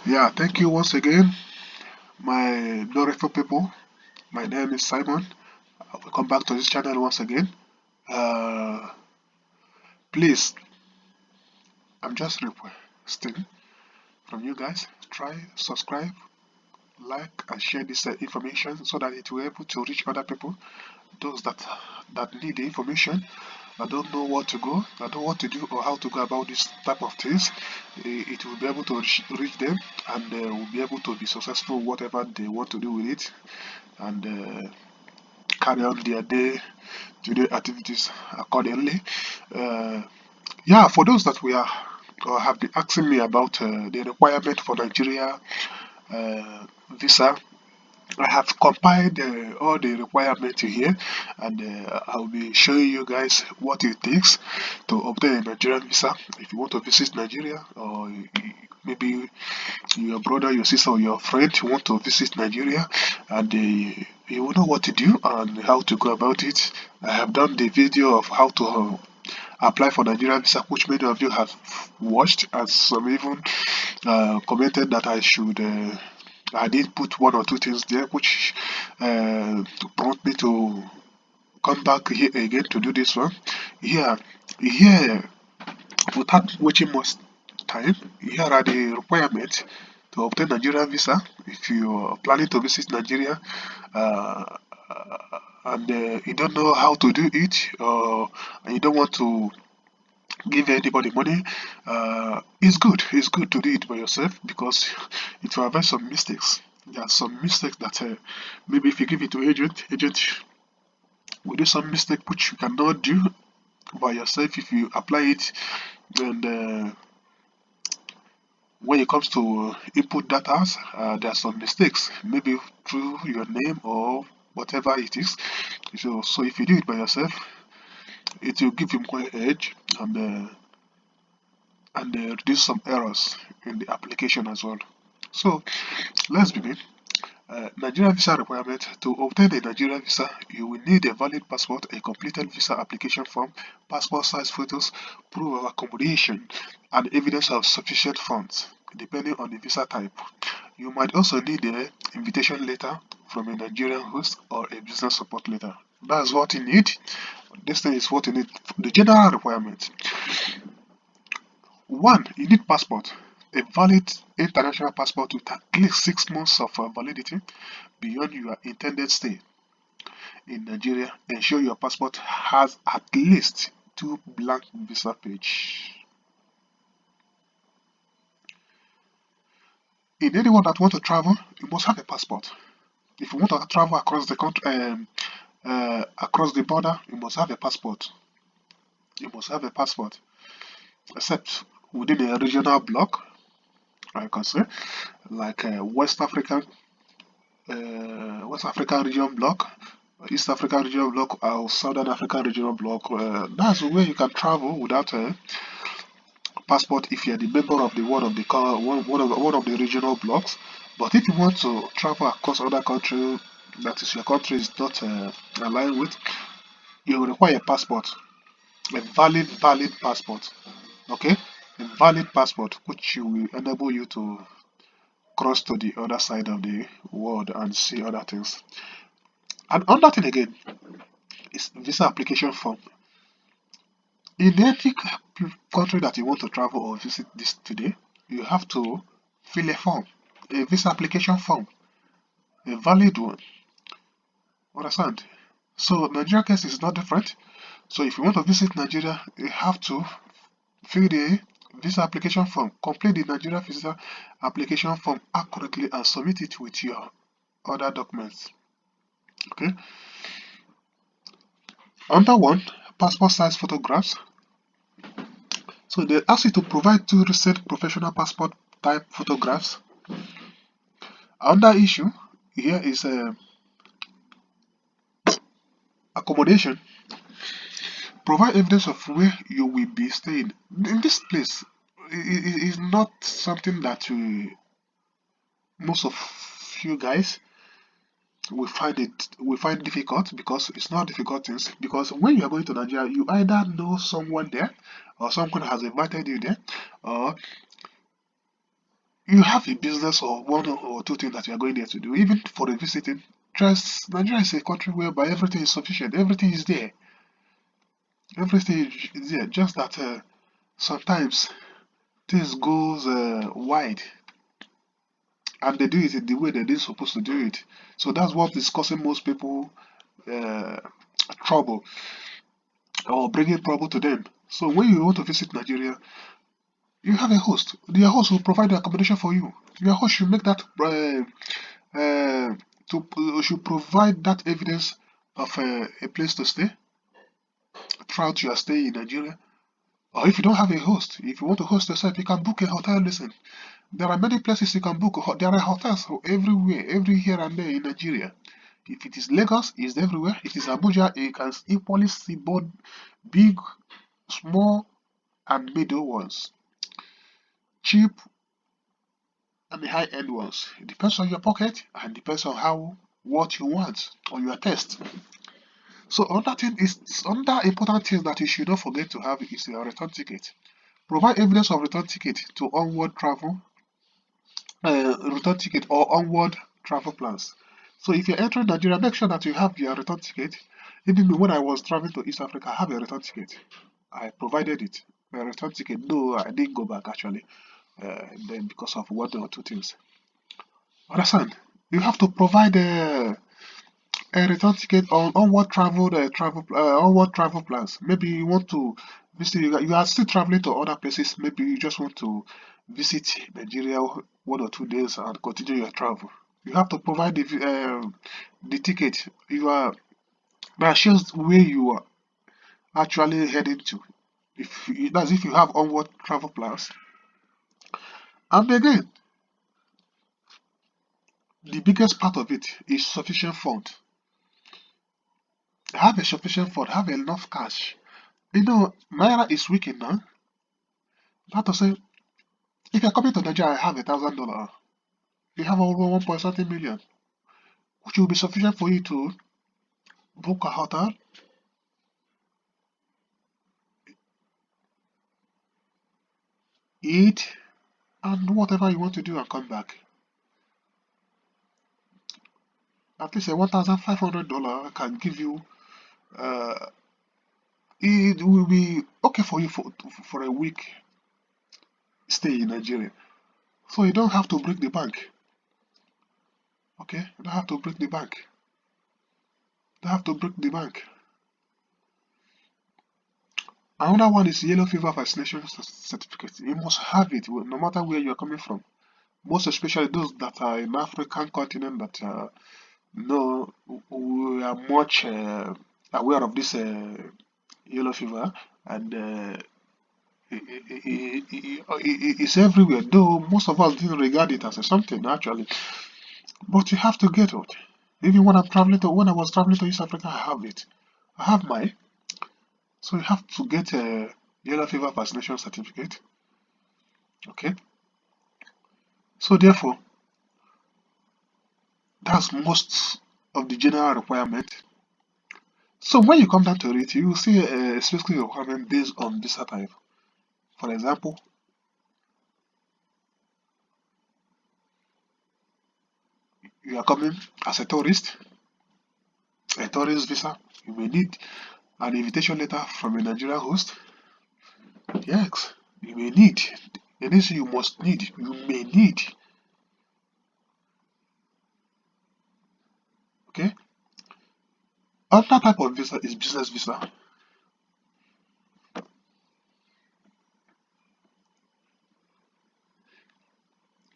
Yeah, thank you once again, my beautiful people. My name is Simon. Welcome back to this channel once again. Uh, Please, I'm just requesting from you guys try subscribe, like, and share this information so that it will be able to reach other people, those that need the information. I don't know what to go, I don't know what to do or how to go about this type of things. It will be able to reach them and will be able to be successful whatever they want to do with it and carry on their day-to-day activities accordingly. Uh, yeah, for those that we are or have been asking me about the requirement for Nigeria uh, visa, I have compiled all the requirements here, and I'll be showing you guys what it takes to obtain a Nigerian visa. If you want to visit Nigeria, or maybe your brother, your sister, or your friend want to visit Nigeria, and you will know what to do and how to go about it. I have done the video of how to apply for Nigerian visa, which many of you have watched, and some even commented that I should. I did put one or two things there which prompt me to come back here again to do this one. Here, without waiting much time, here are the requirements to obtain Nigerian visa if you are planning to visit Nigeria uh, and you don't know how to do it or you don't want to give anybody money. It's good to do it by yourself because it will avoid some mistakes. There are some mistakes that maybe if you give it to agent will do some mistake which you cannot do by yourself if you apply it. And when it comes to input data, there are some mistakes, maybe through your name or whatever it is. So if you do it by yourself, it will give you more edge and reduce some errors in the application as well. So let's begin. Nigerian visa requirement. To obtain a Nigerian visa, you will need a valid passport, a completed visa application form, passport size photos, proof of accommodation, and evidence of sufficient funds, depending on the visa type. You might also need an invitation letter from a Nigerian host or a business support letter. That's what you need. This thing is what you need. The general requirement. One, you need passport. A valid international passport with at least 6 months of validity beyond your intended stay in Nigeria. Ensure your passport has at least two blank visa page. In anyone that want to travel, you must have a passport. If you want to travel across the country, across the border, you must have a passport. You must have a passport, except within a regional bloc, I can say, like West African region bloc, East African regional bloc, or Southern African regional bloc. That's where you can travel without a passport if you're the member of the one of the regional blocks. But if you want to travel across other country that is your country is not aligned with, you will require a passport, a valid passport. Okay, a valid passport which will enable you to cross to the other side of the world and see other things. And another thing again is visa application form. In every country that you want to travel or visit this today, you have to fill a form, a visa application form, a valid one. Understand? So Nigeria case is not different. So if you want to visit Nigeria, you have to fill the visa application form, complete the Nigeria visa application form accurately and submit it with your other documents. Okay. Under one, passport size photographs. So they ask you to provide two recent professional passport type photographs. Another issue here is accommodation. Provide evidence of where you will be staying. In this place, it is not something that most of you guys will find difficult because it's not difficult things. Because when you are going to Nigeria, you either know someone there or someone has invited you there, or you have a business or one or two things that you are going there to do, even for a visiting, just Nigeria is a country whereby everything is sufficient, everything is there, everything is there. Just that sometimes things goes wide, and they do it in the way that they're supposed to do it. So that's what is causing most people uh, trouble or bringing trouble to them. So when you want to visit Nigeria, you have a host. Your host will provide the accommodation for you. Your host should make that should provide that evidence of a place to stay throughout your stay in Nigeria. Or if you don't have a host, if you want to host yourself, you can book a hotel. Listen, there are many places you can book. There are hotels everywhere, every here and there in Nigeria. If it is Lagos, it's everywhere. If it is Abuja, you can equally see both big, small, and middle ones, cheap and the high-end ones. It depends on your pocket and depends on how what you want or your taste. So another important thing that you should not forget to have is your return ticket. Provide evidence of return ticket to onward travel, return ticket or onward travel plans. So if you're entering Nigeria, make sure that you have your return ticket. Even when I was traveling to East Africa, I have a return ticket. I provided it. My return ticket. No, I didn't go back actually. Then because of one or two things. Understand? You have to provide a return ticket on onward travel plans. Maybe you want to visit. You are still traveling to other places. Maybe you just want to visit Nigeria 1 or 2 days and continue your travel. You have to provide the ticket. You are that shows where you are actually heading to. That's if you have onward travel plans. And again, the biggest part of it is sufficient fund. Have a sufficient fund. Have enough cash. Naira is weak now. That to say, if you're coming to Nigeria, I have $1,000. You have over 1 point something million, which will be sufficient for you to book a hotel, eat, and whatever you want to do and come back. At least a $1,500 can give you. Uh, it will be okay for you for a week stay in Nigeria. So you don't have to break the bank. Okay, you don't have to break the bank. You don't have to break the bank. Another one is yellow fever vaccination certificate. You must have it no matter where you are coming from. Most especially those that are in African continent that know we are much aware of this yellow fever, and it's everywhere. Though most of us didn't regard it as a something actually, but you have to get it. Even when I was traveling to East Africa, I have it. I have mine. So you have to get a yellow fever vaccination certificate. Okay. So therefore, that's most of the general requirement. So when you come down to it, you will see a specific requirement based on visa type. For example, you are coming as a tourist visa. You may need an invitation letter from a Nigerian host. Yes, you may need. And this you must need. You may need. Okay. Another type of visa is business visa.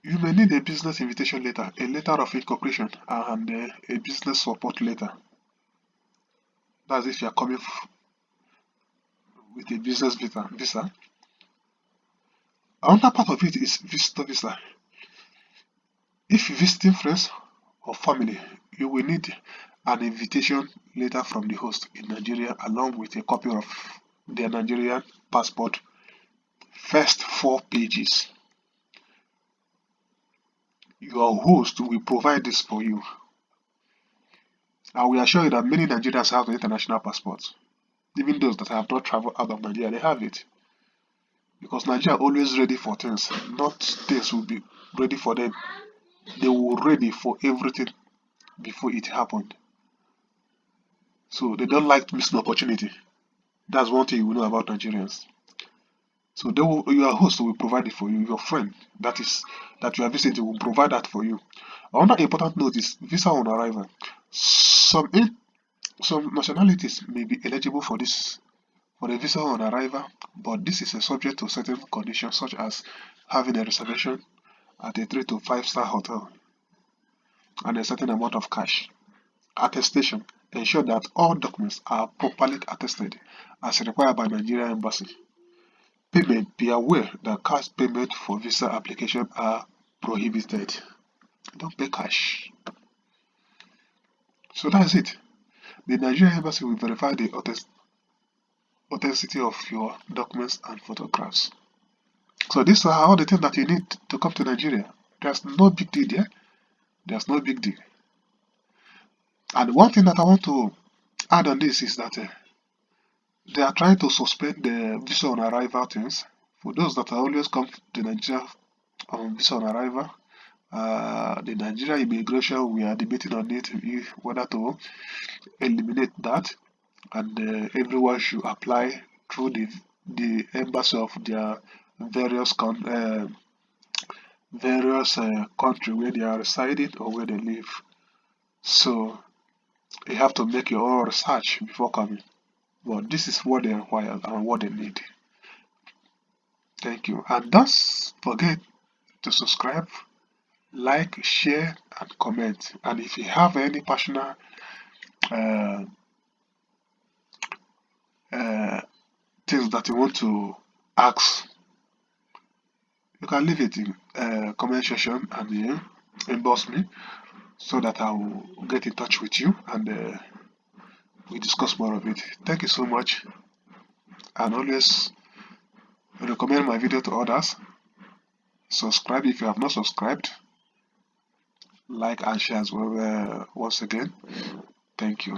You may need a business invitation letter, a letter of incorporation, and a business support letter. That's if you are coming with a business visa. Another part of it is visitor visa. If you're visiting friends or family, you will need an invitation letter from the host in Nigeria along with a copy of their Nigerian passport, first 4 pages. Your host will provide this for you. I will assure you that many Nigerians have international passports. Even those that have not traveled out of Nigeria, they have it. because Nigeria are always ready for things. Not things will be ready for them. They were ready for everything before it happened. So they don't like missing opportunity. That's one thing you will know about Nigerians. So your host will provide it for you. Your friend that you are visiting will provide that for you. Another important note is visa on arrival. Some some nationalities may be eligible for a visa on arrival, but this is a subject to certain conditions such as having a reservation at a 3 to 5 star hotel and a certain amount of cash. Attestation. Ensure that all documents are properly attested as required by Nigerian Embassy. Payment. Be aware that cash payment for visa application are prohibited. Don't pay cash. So that's it. The Nigerian Embassy will verify the authenticity of your documents and photographs. So these are all the things that you need to come to Nigeria. There's no big deal there. There's no big deal. And one thing that I want to add on this is that they are trying to suspend the visa on arrival things. For those that always come to Nigeria on visa on arrival, the Nigerian immigration, we are debating on it, whether to eliminate that, and everyone should apply through the embassy of their various country where they are residing or where they live. So you have to make your own research before coming. But this is what they require and what they need. Thank you. And don't forget to subscribe, like, share, and comment. And if you have any personal uh, uh, things that you want to ask, you can leave it in comment section and inbox me so that I will get in touch with you and we discuss more of it. Thank you so much, and always recommend my video to others. Subscribe if you have not subscribed. Like and share as well. Once again, thank you.